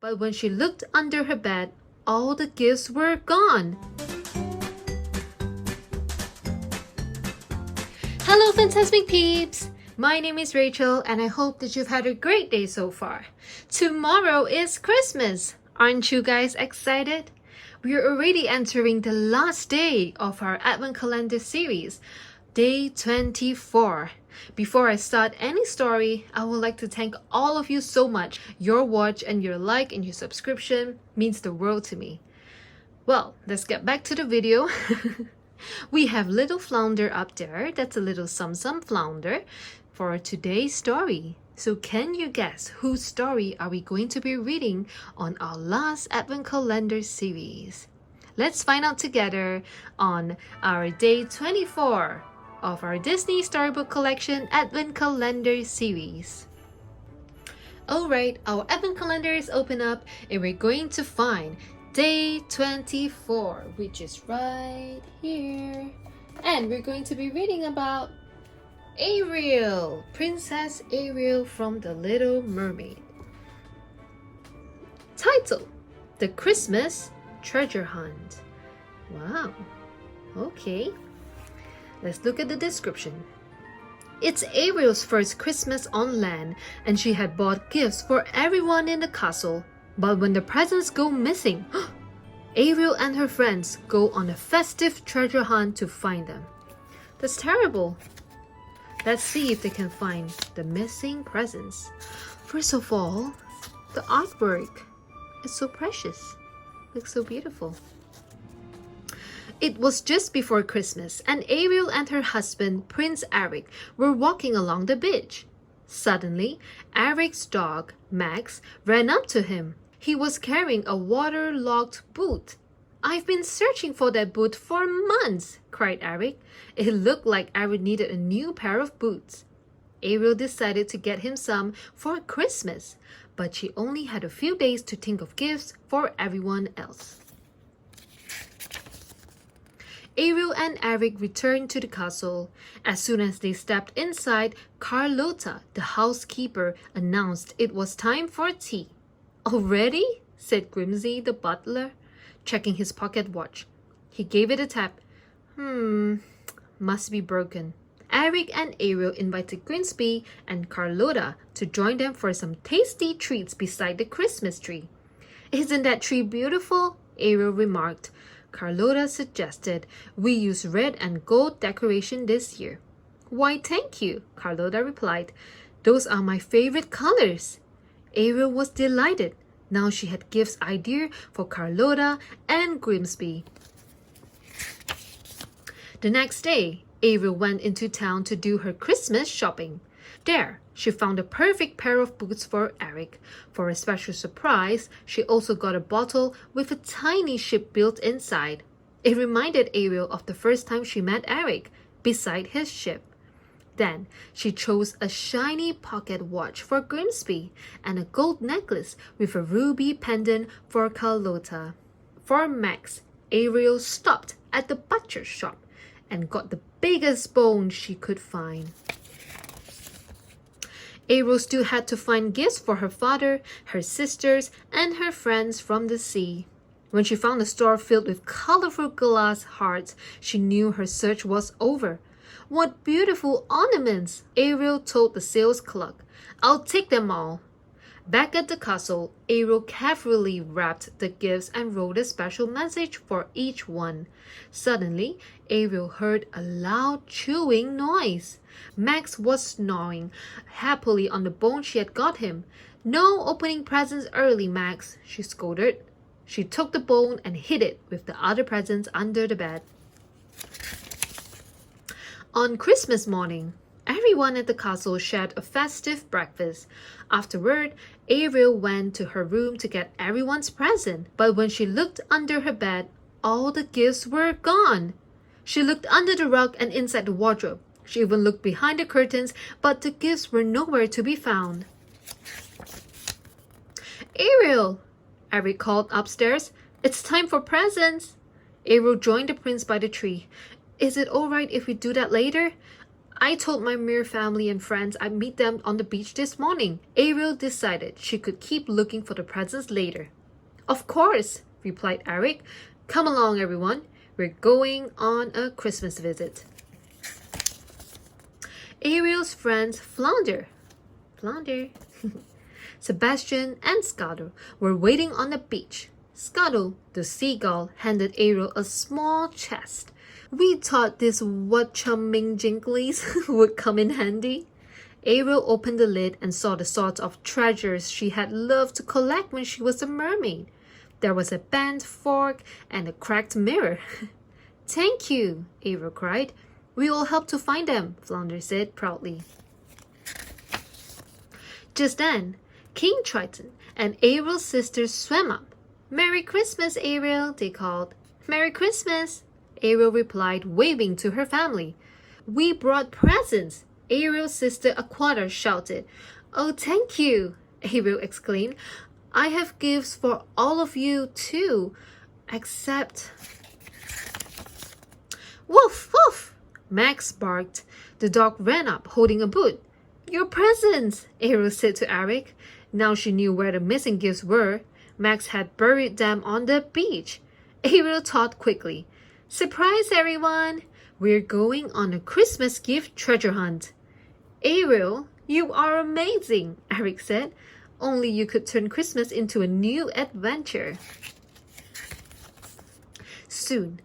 But when she looked under her bed, all the gifts were gone. Hello, Fantastic Peeps! My name is Rachel, and I hope that you've had a great day so far. Tomorrow is Christmas! Aren't you guys excited? We are already entering the last day of our Advent Calendar series, Day 24. Before I start any story, I would like to thank all of you so much. Your watch and your like and your subscription means the world to me. Well, let's get back to the video. We have little flounder up there. That's a little sum flounder for today's story. So can you guess whose story are we going to be reading on our last Advent Calendar series? Let's find out together on our day 24 of our Disney Storybook Collection Advent Calendar series. Alright, our Advent Calendar is open up and we're going to find day 24, which is right here. And we're going to be reading about Ariel, Princess Ariel from the Little Mermaid. Title: The Christmas Treasure Hunt. Wow, okay. Let's look at the description. It's Ariel's first Christmas on land, and she had bought gifts for everyone in the castle. But when the presents go missing, Ariel and her friends go on a festive treasure hunt to find them. That's terrible. Let's see if they can find the missing presents. First of all, the artwork is so precious. Looks so beautiful. It was just before Christmas, and Ariel and her husband, Prince Eric, were walking along the beach. Suddenly, Eric's dog, Max, ran up to him. He was carrying a waterlogged boot. "I've been searching for that boot for months," cried Eric. It looked like Eric needed a new pair of boots. Ariel decided to get him some for Christmas, but she only had a few days to think of gifts for everyone else. Ariel and Eric returned to the castle. As soon as they stepped inside, Carlotta, the housekeeper, announced it was time for tea. "Already?" said Grimsby, the butler, checking his pocket watch. He gave it a tap. Must be broken. Eric and Ariel invited Grimsby and Carlotta to join them for some tasty treats beside the Christmas tree. "Isn't that tree beautiful?" Ariel remarked. Carlotta suggested we use red and gold decoration this year. "Why, thank you," Carlotta replied. "Those are my favorite colors." Ariel was delighted. Now she had gifts idea for Carlotta and Grimsby. The next day, Ariel went into town to do her Christmas shopping. There, she found a perfect pair of boots for Eric. For a special surprise, she also got a bottle with a tiny ship built inside. It reminded Ariel of the first time she met Eric beside his ship. Then, she chose a shiny pocket watch for Grimsby and a gold necklace with a ruby pendant for Carlotta. For Max, Ariel stopped at the butcher shop and got the biggest bone she could find. Ariel still had to find gifts for her father, her sisters, and her friends from the sea. When she found a store filled with colorful glass hearts, she knew her search was over. "What beautiful ornaments!" Ariel told the sales clerk. "I'll take them all." Back at the castle, Ariel carefully wrapped the gifts and wrote a special message for each one. Suddenly, Ariel heard a loud chewing noise. Max was snoring happily on the bone she had got him. "No opening presents early, Max," she scolded. She took the bone and hid it with the other presents under the bed. On Christmas morning, everyone at the castle shared a festive breakfast. Afterward, Ariel went to her room to get everyone's present. But when she looked under her bed, all the gifts were gone. She looked under the rug and inside the wardrobe. She even looked behind the curtains, but the gifts were nowhere to be found. "Ariel!" Eric called upstairs. "It's time for presents." Ariel joined the prince by the tree. "Is it all right if we do that later?" I told my mere family and friends I'd meet them on the beach this morning. Ariel decided she could keep looking for the presents later. Of course, replied Eric. Come along, everyone. We're going on a Christmas visit. Ariel's friends Flounder, Sebastian and Scuttle were waiting on the beach. Scuttle, the seagull, handed Ariel a small chest. We thought this whatchamajinglies would come in handy. Ariel opened the lid and saw the sorts of treasures she had loved to collect when she was a mermaid. There was a bent fork and a cracked mirror. Thank you, Ariel cried. We all helped to find them, Flounder said proudly. Just then, King Triton and Ariel's sisters swam up. Merry Christmas, Ariel, they called. Merry Christmas, Ariel replied, waving to her family. We brought presents, Ariel's sister Aquata shouted. Oh, thank you, Ariel exclaimed. I have gifts for all of you too, except... Woof, woof! Max barked. The dog ran up, holding a boot. Your presents, Ariel said to Eric. Now she knew where the missing gifts were. Max had buried them on the beach. Ariel thought quickly. Surprise, everyone! We're going on a Christmas gift treasure hunt. Ariel, you are amazing, Eric said. Only you could turn Christmas into a new adventure. Soon,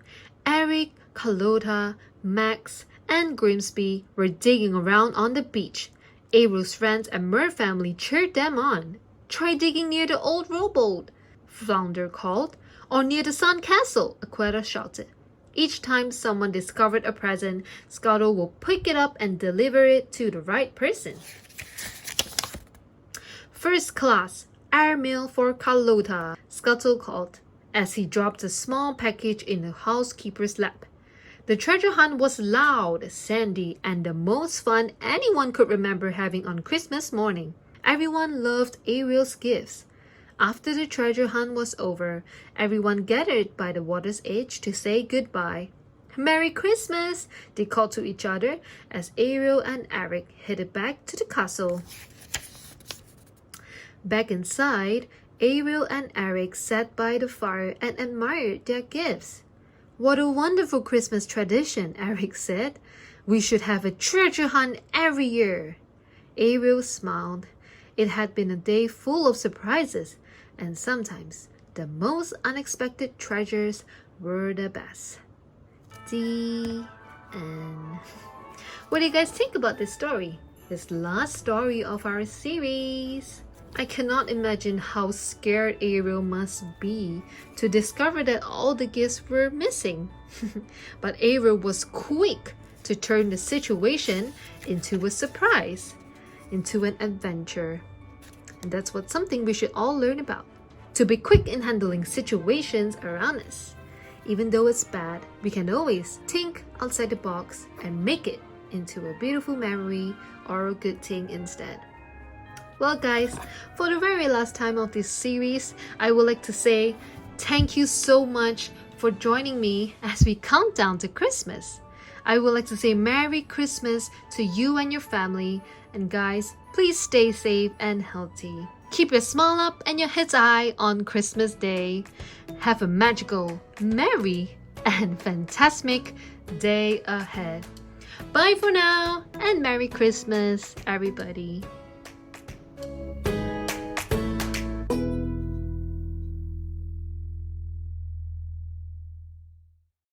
Eric, Carlotta, Max, and Grimsby were digging around on the beach. Ariel's friends and Mer family cheered them on. Try digging near the old rowboat, Flounder called, or near the Sun Castle, Aquata shouted. Each time someone discovered a present, Scuttle will pick it up and deliver it to the right person. First class, air meal for Carlotta, Scuttle called, as he dropped a small package in the housekeeper's lap. The treasure hunt was loud, sandy, and the most fun anyone could remember having on Christmas morning. Everyone loved Ariel's gifts. After the treasure hunt was over, everyone gathered by the water's edge to say goodbye. Merry Christmas, they called to each other as Ariel and Eric headed back to the castle. Back inside, Ariel and Eric sat by the fire and admired their gifts. What a wonderful Christmas tradition, Eric said. We should have a treasure hunt every year. Ariel smiled. It had been a day full of surprises, and sometimes the most unexpected treasures were the best. The end. What do you guys think about this story? This last story of our series. I cannot imagine how scared Ariel must be to discover that all the gifts were missing. But Ariel was quick to turn the situation into a surprise, into an adventure. And that's something we should all learn about. To be quick in handling situations around us. Even though it's bad, we can always think outside the box and make it into a beautiful memory or a good thing instead. Well guys, for the very last time of this series, I would like to say thank you so much for joining me as we count down to Christmas. I would like to say Merry Christmas to you and your family, and guys, please stay safe and healthy. Keep your smile up and your heads high on Christmas Day. Have a magical, merry, and fantastic day ahead. Bye for now, and Merry Christmas, everybody.